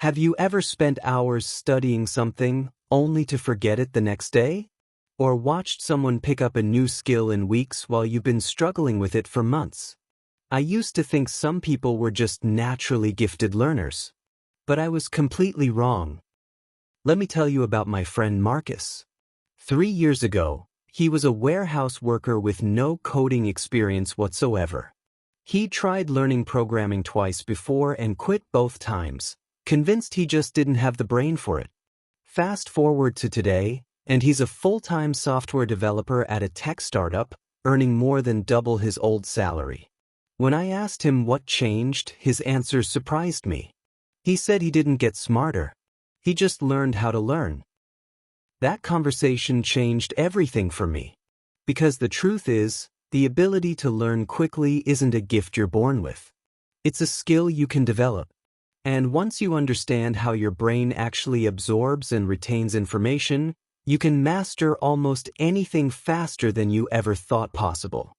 Have you ever spent hours studying something only to forget it the next day? Or watched someone pick up a new skill in weeks while you've been struggling with it for months? I used to think some people were just naturally gifted learners. But I was completely wrong. Let me tell you about my friend Marcus. 3 years ago, he was a warehouse worker with no coding experience whatsoever. He tried learning programming twice before and quit both times, convinced he just didn't have the brain for it. Fast forward to today, and he's a full-time software developer at a tech startup, earning more than double his old salary. When I asked him what changed, his answer surprised me. He said he didn't get smarter. He just learned how to learn. That conversation changed everything for me. Because the truth is, the ability to learn quickly isn't a gift you're born with. It's a skill you can develop. And once you understand how your brain actually absorbs and retains information, you can master almost anything faster than you ever thought possible.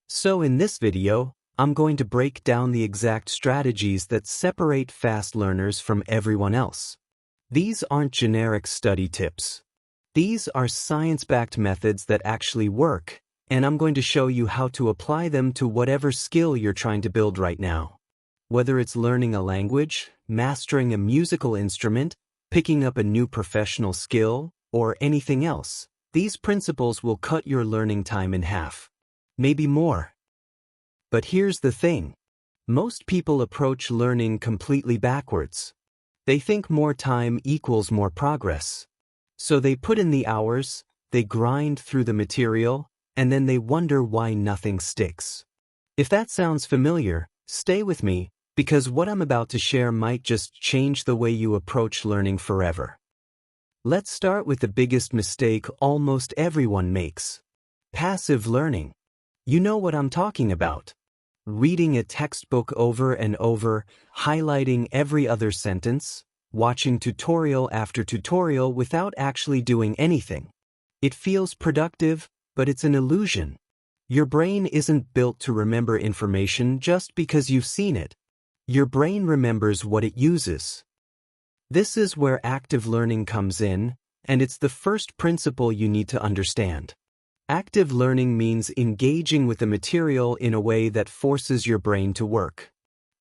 So in this video, I'm going to break down the exact strategies that separate fast learners from everyone else. These aren't generic study tips. These are science-backed methods that actually work, and I'm going to show you how to apply them to whatever skill you're trying to build right now. Whether it's learning a language, mastering a musical instrument, picking up a new professional skill, or anything else, these principles will cut your learning time in half. Maybe more. But here's the thing. Most people approach learning completely backwards. They think more time equals more progress. So they put in the hours, they grind through the material, and then they wonder why nothing sticks. If that sounds familiar, stay with me, because what I'm about to share might just change the way you approach learning forever. Let's start with the biggest mistake almost everyone makes. Passive learning. You know what I'm talking about. Reading a textbook over and over, highlighting every other sentence, watching tutorial after tutorial without actually doing anything. It feels productive, but it's an illusion. Your brain isn't built to remember information just because you've seen it. Your brain remembers what it uses. This is where active learning comes in, and it's the first principle you need to understand. Active learning means engaging with the material in a way that forces your brain to work.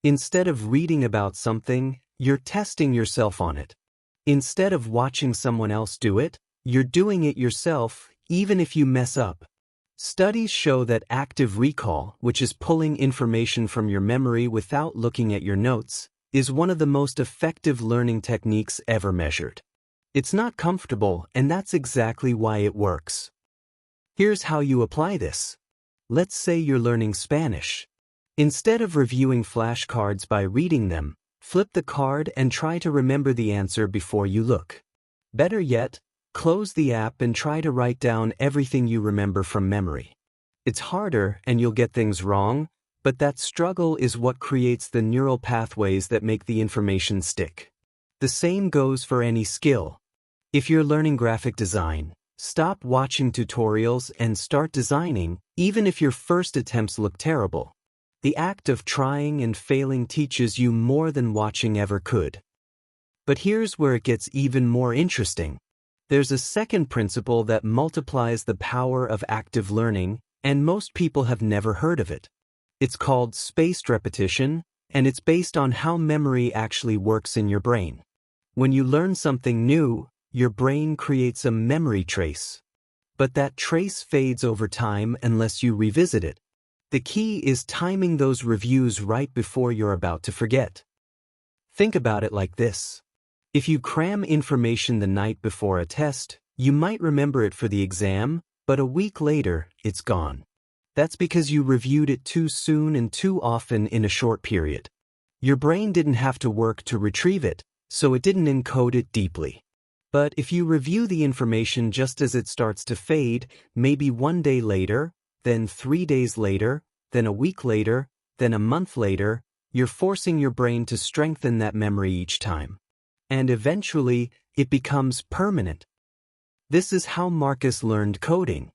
Instead of reading about something, you're testing yourself on it. Instead of watching someone else do it, you're doing it yourself, even if you mess up. Studies show that active recall, which is pulling information from your memory without looking at your notes, is one of the most effective learning techniques ever measured. It's not comfortable, and that's exactly why it works. Here's how you apply this. Let's say you're learning Spanish. Instead of reviewing flashcards by reading them, flip the card and try to remember the answer before you look. Better yet, close the app and try to write down everything you remember from memory. It's harder and you'll get things wrong, but that struggle is what creates the neural pathways that make the information stick. The same goes for any skill. If you're learning graphic design, stop watching tutorials and start designing, even if your first attempts look terrible. The act of trying and failing teaches you more than watching ever could. But here's where it gets even more interesting. There's a second principle that multiplies the power of active learning, and most people have never heard of it. It's called spaced repetition, and it's based on how memory actually works in your brain. When you learn something new, your brain creates a memory trace. But that trace fades over time unless you revisit it. The key is timing those reviews right before you're about to forget. Think about it like this. If you cram information the night before a test, you might remember it for the exam, but a week later, it's gone. That's because you reviewed it too soon and too often in a short period. Your brain didn't have to work to retrieve it, so it didn't encode it deeply. But if you review the information just as it starts to fade, maybe 1 day later, then 3 days later, then a week later, then a month later, you're forcing your brain to strengthen that memory each time. And eventually, it becomes permanent. This is how Marcus learned coding.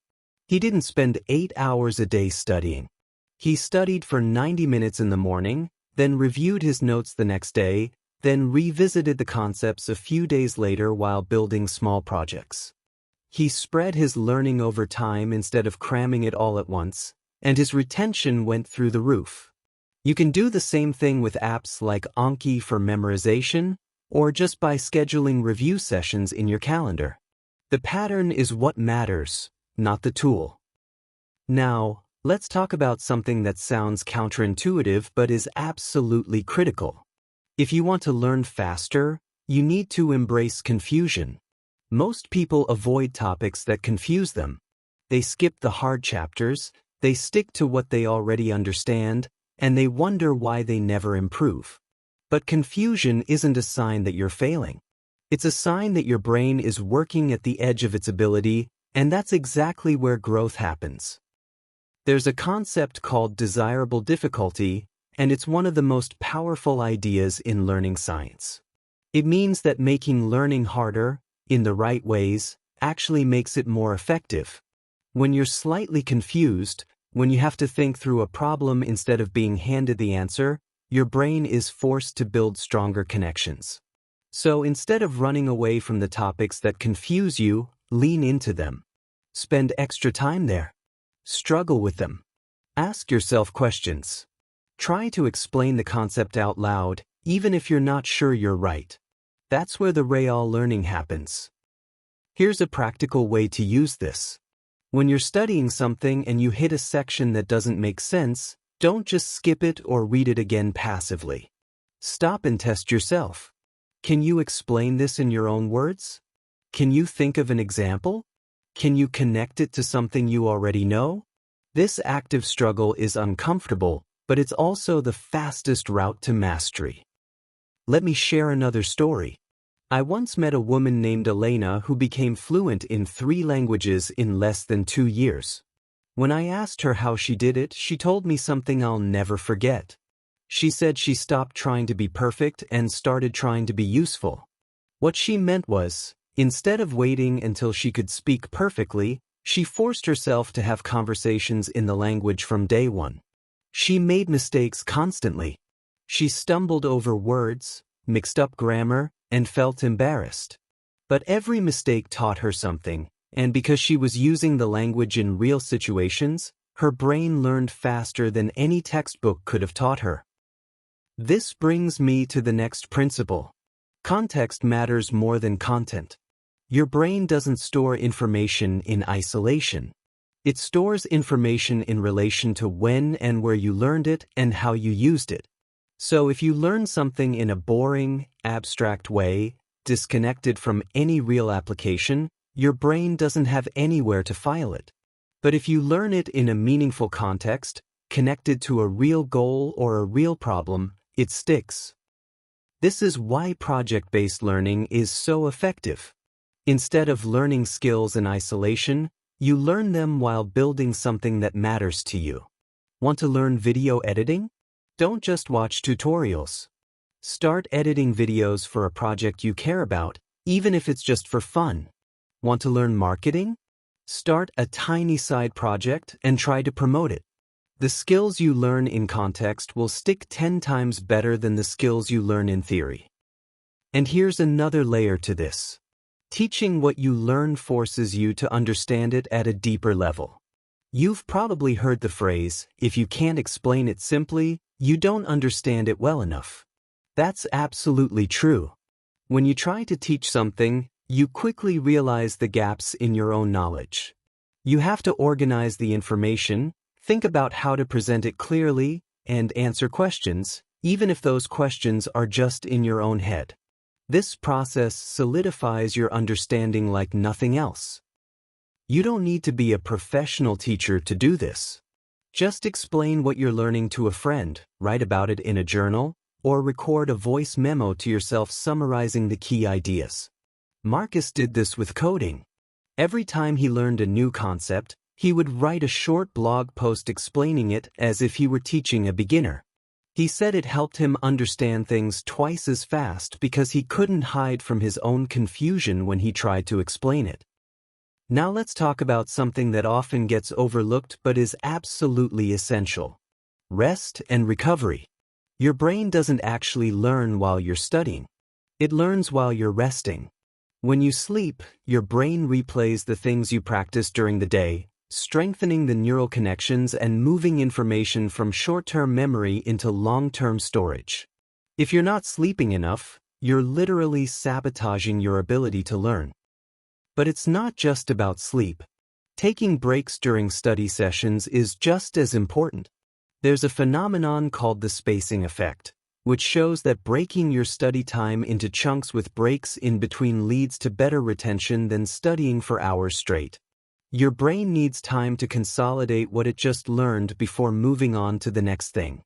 He didn't spend 8 hours a day studying. He studied for 90 minutes in the morning, then reviewed his notes the next day, then revisited the concepts a few days later while building small projects. He spread his learning over time instead of cramming it all at once, and his retention went through the roof. You can do the same thing with apps like Anki for memorization, or just by scheduling review sessions in your calendar. The pattern is what matters, not the tool. Now, let's talk about something that sounds counterintuitive but is absolutely critical. If you want to learn faster, you need to embrace confusion. Most people avoid topics that confuse them. They skip the hard chapters, they stick to what they already understand, and they wonder why they never improve. But confusion isn't a sign that you're failing. It's a sign that your brain is working at the edge of its ability, and that's exactly where growth happens. There's a concept called desirable difficulty, and it's one of the most powerful ideas in learning science. It means that making learning harder, in the right ways, actually makes it more effective. When you're slightly confused, when you have to think through a problem instead of being handed the answer, your brain is forced to build stronger connections. So instead of running away from the topics that confuse you, lean into them. Spend extra time there. Struggle with them. Ask yourself questions. Try to explain the concept out loud, even if you're not sure you're right. That's where the real learning happens. Here's a practical way to use this. When you're studying something and you hit a section that doesn't make sense, don't just skip it or read it again passively. Stop and test yourself. Can you explain this in your own words? Can you think of an example? Can you connect it to something you already know? This active struggle is uncomfortable, but it's also the fastest route to mastery. Let me share another story. I once met a woman named Elena who became fluent in 3 languages in less than 2 years. When I asked her how she did it, she told me something I'll never forget. She said she stopped trying to be perfect and started trying to be useful. What she meant was, instead of waiting until she could speak perfectly, she forced herself to have conversations in the language from day one. She made mistakes constantly. She stumbled over words, mixed up grammar, and felt embarrassed. But every mistake taught her something, and because she was using the language in real situations, her brain learned faster than any textbook could have taught her. This brings me to the next principle. Context matters more than content. Your brain doesn't store information in isolation. It stores information in relation to when and where you learned it and how you used it. So if you learn something in a boring, abstract way, disconnected from any real application, your brain doesn't have anywhere to file it. But if you learn it in a meaningful context, connected to a real goal or a real problem, it sticks. This is why project-based learning is so effective. Instead of learning skills in isolation, you learn them while building something that matters to you. Want to learn video editing? Don't just watch tutorials. Start editing videos for a project you care about, even if it's just for fun. Want to learn marketing? Start a tiny side project and try to promote it. The skills you learn in context will stick 10 times better than the skills you learn in theory. And here's another layer to this. Teaching what you learn forces you to understand it at a deeper level. You've probably heard the phrase, if you can't explain it simply, you don't understand it well enough. That's absolutely true. When you try to teach something, you quickly realize the gaps in your own knowledge. You have to organize the information, think about how to present it clearly, and answer questions, even if those questions are just in your own head. This process solidifies your understanding like nothing else. You don't need to be a professional teacher to do this. Just explain what you're learning to a friend, write about it in a journal, or record a voice memo to yourself summarizing the key ideas. Marcus did this with coding. Every time he learned a new concept, he would write a short blog post explaining it as if he were teaching a beginner. He said it helped him understand things twice as fast because he couldn't hide from his own confusion when he tried to explain it. Now let's talk about something that often gets overlooked but is absolutely essential. Rest and recovery. Your brain doesn't actually learn while you're studying. It learns while you're resting. When you sleep, your brain replays the things you practiced during the day, strengthening the neural connections and moving information from short-term memory into long-term storage. If you're not sleeping enough, you're literally sabotaging your ability to learn. But it's not just about sleep. Taking breaks during study sessions is just as important. There's a phenomenon called the spacing effect, which shows that breaking your study time into chunks with breaks in between leads to better retention than studying for hours straight. Your brain needs time to consolidate what it just learned before moving on to the next thing.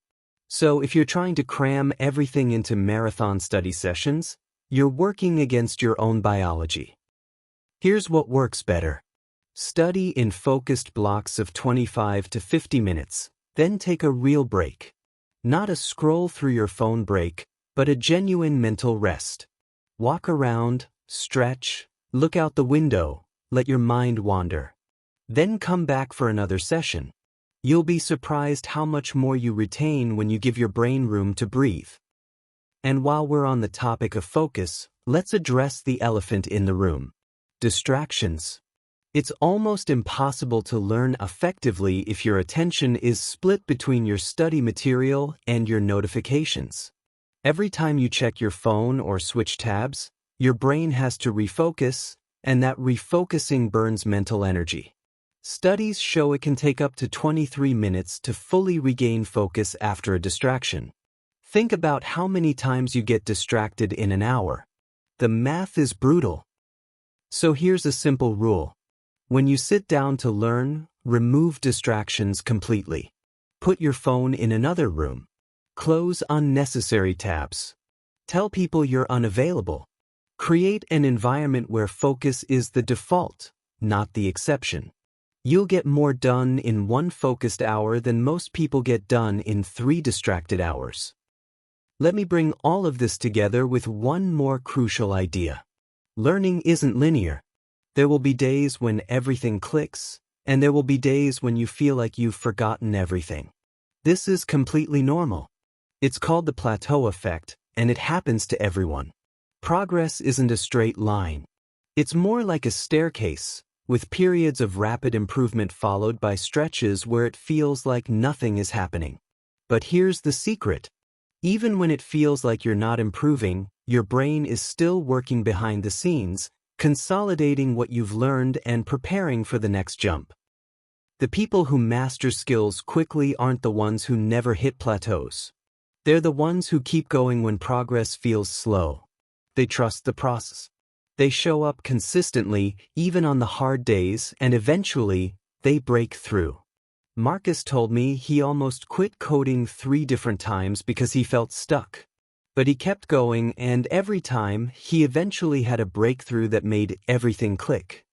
So if you're trying to cram everything into marathon study sessions, you're working against your own biology. Here's what works better. Study in focused blocks of 25 to 50 minutes, then take a real break. Not a scroll through your phone break, but a genuine mental rest. Walk around, stretch, look out the window, let your mind wander. Then come back for another session. You'll be surprised how much more you retain when you give your brain room to breathe. And while we're on the topic of focus, let's address the elephant in the room. Distractions. It's almost impossible to learn effectively if your attention is split between your study material and your notifications. Every time you check your phone or switch tabs, your brain has to refocus, and that refocusing burns mental energy. Studies show it can take up to 23 minutes to fully regain focus after a distraction. Think about how many times you get distracted in an hour. The math is brutal. So here's a simple rule. When you sit down to learn, remove distractions completely. Put your phone in another room. Close unnecessary tabs. Tell people you're unavailable. Create an environment where focus is the default, not the exception. You'll get more done in one focused hour than most people get done in 3 distracted hours. Let me bring all of this together with one more crucial idea. Learning isn't linear. There will be days when everything clicks, and there will be days when you feel like you've forgotten everything. This is completely normal. It's called the plateau effect, and it happens to everyone. Progress isn't a straight line. It's more like a staircase, with periods of rapid improvement followed by stretches where it feels like nothing is happening. But here's the secret. Even when it feels like you're not improving, your brain is still working behind the scenes, consolidating what you've learned and preparing for the next jump. The people who master skills quickly aren't the ones who never hit plateaus. They're the ones who keep going when progress feels slow. They trust the process. They show up consistently, even on the hard days, and eventually, they break through. Marcus told me he almost quit coding 3 different times because he felt stuck. But he kept going, and every time, he eventually had a breakthrough that made everything click.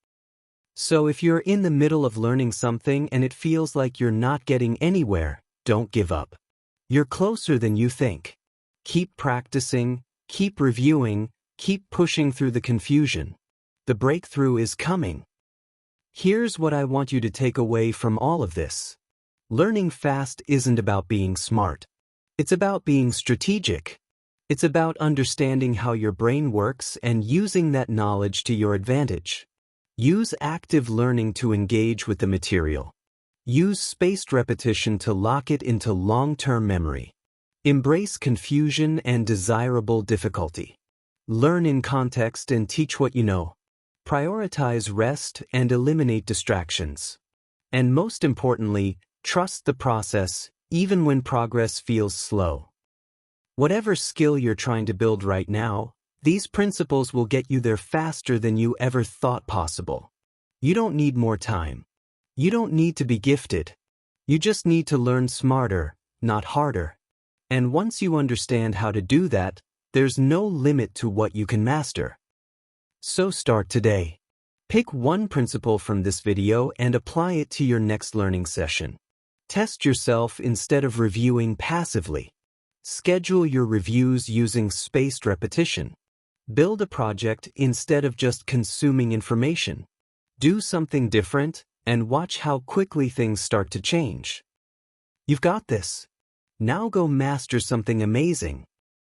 So if you're in the middle of learning something and it feels like you're not getting anywhere, don't give up. You're closer than you think. Keep practicing, keep reviewing, keep pushing through the confusion. The breakthrough is coming. Here's what I want you to take away from all of this. Learning fast isn't about being smart. It's about being strategic. It's about understanding how your brain works and using that knowledge to your advantage. Use active learning to engage with the material. Use spaced repetition to lock it into long-term memory. Embrace confusion and desirable difficulty. Learn in context and teach what you know. Prioritize rest and eliminate distractions. And most importantly, trust the process, even when progress feels slow. Whatever skill you're trying to build right now, these principles will get you there faster than you ever thought possible. You don't need more time. You don't need to be gifted. You just need to learn smarter, not harder. And once you understand how to do that, there's no limit to what you can master. So start today. Pick one principle from this video and apply it to your next learning session. Test yourself instead of reviewing passively. Schedule your reviews using spaced repetition. Build a project instead of just consuming information. Do something different and watch how quickly things start to change. You've got this. Now go master something amazing.